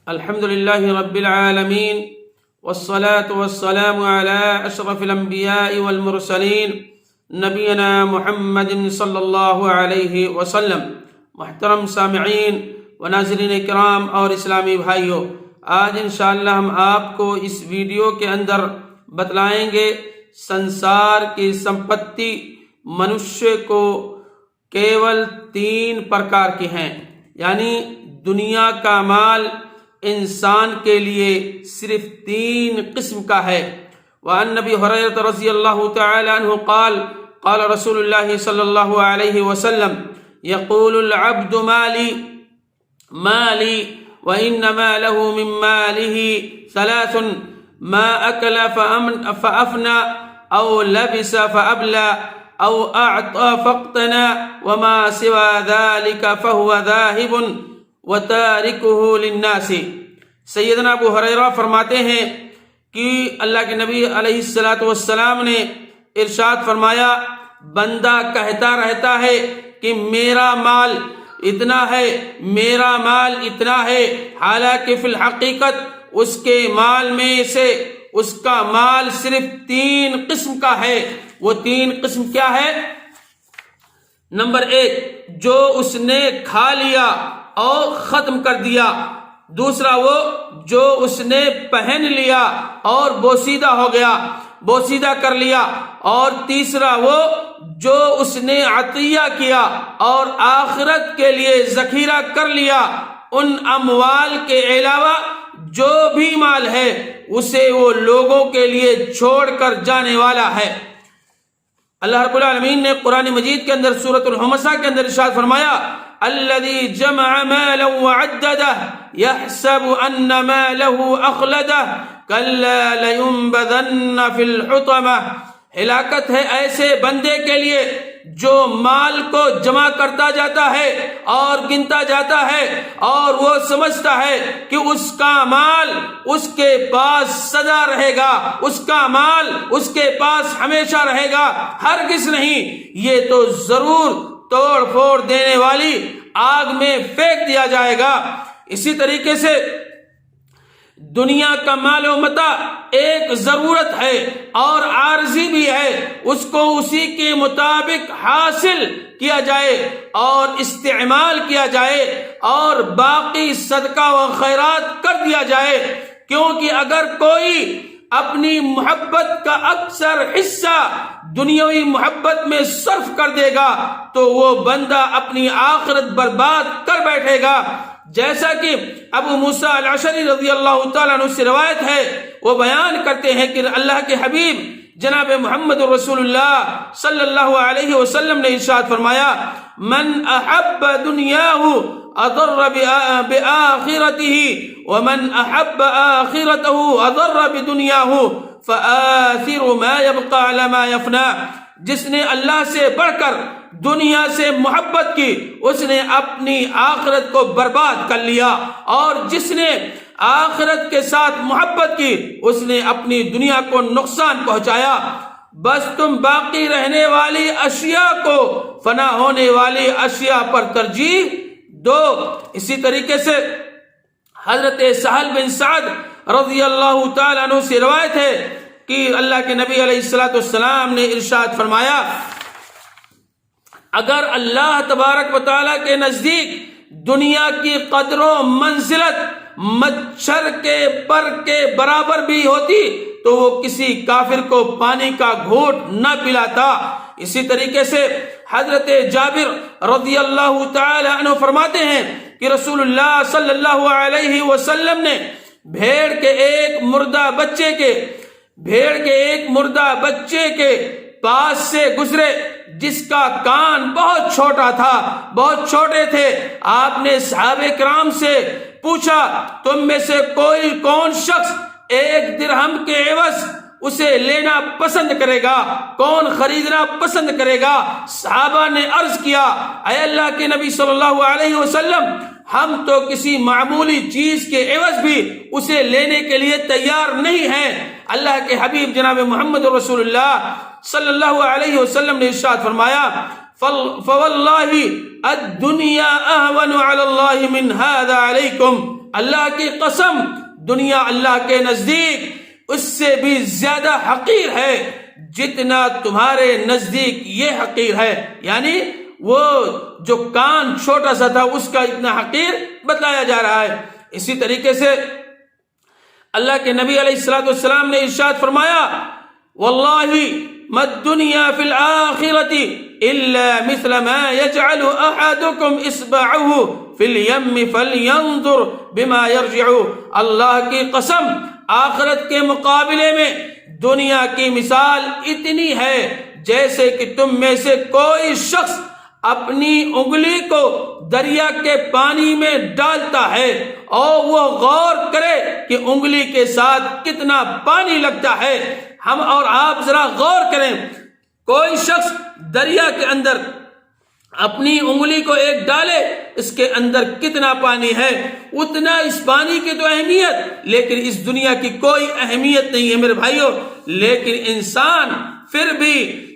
الحمد لله رب العالمين والصلاة والسلام على أشرف الأنبياء والمرسلين نبينا محمد صلی اللہ علیہ وسلم۔ محترم سامعین و ناظرین کرام اور اسلامی بھائیوں، آج انشاءاللہ ہم آپ کو اس ویڈیو کے اندر بتلائیں گے سنسار کی سمپتی منشیہ کو کیول 3 پرکار کی ہیں، یعنی دنیا کا مال انسان کے لیے صرف 3 قسم کا ہے۔ وعن نبی ہریرہ رضی اللہ تعالی عنہ قال قال رسول اللہ صلی اللہ علیہ وسلم یقول العبد مالی مالی وإنما له من ماله 3 ما أكل فأفنى أو لبس فأبلى أو أعطى فاقتنى وما سوى ذلك فهو ذاهب وَتَارِكُهُ لِلنَّاسِ۔ سیدنا ابو ہریرہ فرماتے ہیں کہ اللہ کے نبی علیہ السلام نے ارشاد فرمایا، بندہ کہتا رہتا ہے کہ میرا مال اتنا ہے، میرا مال اتنا ہے، حالانکہ فی الحقیقت اس کے مال میں سے اس کا مال صرف 3 قسم کا ہے۔ وہ 3 قسم کیا ہے؟ نمبر 1، جو اس نے کھا لیا اور ختم کر دیا۔ دوسرا، وہ جو اس نے پہن لیا اور بوسیدہ ہو گیا، بوسیدہ کر لیا۔ اور تیسرا، وہ جو اس نے عطیہ کیا اور آخرت کے لیے ذخیرہ کر لیا۔ ان اموال کے علاوہ جو بھی مال ہے اسے وہ لوگوں کے لیے چھوڑ کر جانے والا ہے۔ اللہ رب العالمین نے قرآن مجید کے اندر سورۃ الہمزہ کے اندر ارشاد فرمایا، الذي جمع مالا وعدده يحسب ان ماله اخلده كلا لينبذن في الحطمة۔ ہلاکت ہے ایسے بندے کے لیے جو مال کو جمع کرتا جاتا ہے اور گنتا جاتا ہے اور وہ سمجھتا ہے کہ اس کا مال اس کے پاس سدا رہے گا، اس کا مال اس کے پاس ہمیشہ رہے گا۔ ہرگز نہیں، یہ تو ضرور توڑ پھوڑ دینے والی آگ میں پھینک دیا جائے گا۔ اسی طریقے سے دنیا کا مال و متاع ایک ضرورت ہے اور عارضی بھی ہے، اس کو اسی کے مطابق حاصل کیا جائے اور استعمال کیا جائے اور باقی صدقہ و خیرات کر دیا جائے، کیونکہ اگر کوئی اپنی محبت کا اکثر حصہ دنیاوی محبت میں صرف کر دے گا تو وہ بندہ اپنی آخرت برباد کر بیٹھے گا۔ جیسا کہ ابو موسیٰ الاشعری رضی اللہ تعالیٰ عنہ سے روایت ہے، وہ بیان کرتے ہیں کہ اللہ کے حبیب جناب محمد رسول اللہ صلی اللہ علیہ وسلم نے ارشاد فرمایا، من احب دنیاہ اضر بآخرته ومن احب آخرته اضر بدنیاہ فآثر ما يبقى على ما يفنى۔ جس نے اللہ سے بڑھ کر دنیا سے محبت کی اس نے اپنی آخرت کو برباد کر لیا، اور جس نے آخرت کے ساتھ محبت کی اس نے اپنی دنیا کو نقصان پہنچایا۔ بس تم باقی رہنے والی اشیاء کو فنا ہونے والی اشیاء پر ترجیح دو۔ اسی طریقے سے حضرت سہل بن سعد رضی اللہ تعالیٰ عنہ سے روایت ہے کہ اللہ کے نبی علیہ السلام نے ارشاد فرمایا، اگر اللہ تبارک و تعالیٰ کے نزدیک دنیا کی قدر و منزلت مچھر کے پر کے برابر بھی ہوتی تو وہ کسی کافر کو پانی کا گھونٹ نہ پلاتا۔ اسی طریقے سے حضرت جابر رضی اللہ تعالی عنہ فرماتے ہیں کہ رسول اللہ صلی اللہ علیہ وسلم نے بھیڑ کے ایک مردہ بچے کے پاس سے گزرے جس کا کان بہت چھوٹا تھا، بہت چھوٹے تھے۔ آپ نے صحابہ کرام سے پوچھا، تم میں سے کون شخص 1 درہم کے عوض اسے لینا پسند کرے گا، کون خریدنا پسند کرے گا؟ صحابہ نے عرض کیا، اے اللہ کے نبی صلی اللہ علیہ وسلم، ہم تو کسی معمولی چیز کے عوض بھی اسے لینے کے لیے تیار نہیں ہیں۔ اللہ کے حبیب جناب محمد رسول اللہ صلی اللہ علیہ وسلم نے ارشاد فرمایا، فواللہ الدنیا اہون علی اللہ من هذا علیکم، اللہ کی قسم دنیا اللہ کے نزدیک اس سے بھی زیادہ حقیر ہے جتنا تمہارے نزدیک یہ حقیر ہے. یعنی وہ جو کان چھوٹا سا تھا اس کا اتنا حقیر بتلایا جا رہا ہے. اسی طریقے سے اللہ کے نبی علیہ الصلوۃ والسلام نے ارشاد فرمایا واللہ ما الدنیا فی الآخرۃ الا مثل ما يجعل احدکم اصبعه فی الیم فلینظر بما یرجع. اللہ کی قسم آخرت کے مقابلے میں دنیا کی مثال اتنی ہے جیسے کہ تم میں سے کوئی شخص اپنی انگلی کو دریا کے پانی میں ڈالتا ہے اور وہ غور کرے کہ انگلی کے ساتھ کتنا پانی لگتا ہے. ہم اور آپ ذرا غور کریں, کوئی شخص دریا کے اندر اپنی انگلی کو ایک ڈالے, اس کے اندر کتنا پانی ہے, اتنا اس پانی کی تو اہمیت, لیکن اس دنیا کی کوئی اہمیت نہیں ہے میرے بھائیوں. لیکن انسان پھر بھی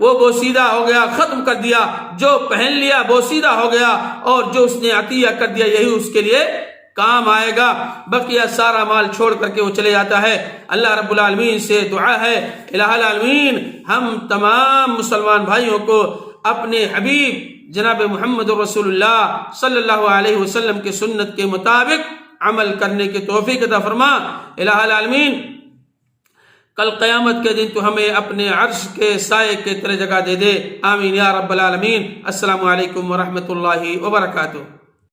وہ بوسیدہ ہو گیا, ختم کر دیا, جو پہن لیا بوسیدہ ہو گیا, اور جو اس نے عطیہ کر دیا یہی اس کے لیے کام آئے گا. بقیہ سارا مال چھوڑ کر کے وہ چلے جاتا ہے. اللہ رب العالمین سے دعا ہے الہ العالمین ہم تمام مسلمان بھائیوں کو اپنے حبیب جناب محمد رسول اللہ صلی اللہ علیہ وسلم کی سنت کے مطابق عمل کرنے کی توفیق عطا فرما. الہ العالمین کل قیامت کے دن تو ہمیں اپنے عرش کے سائے کے تلے جگہ دے دے. آمین یا رب العالمین. السلام علیکم ورحمۃ اللہ وبرکاتہ.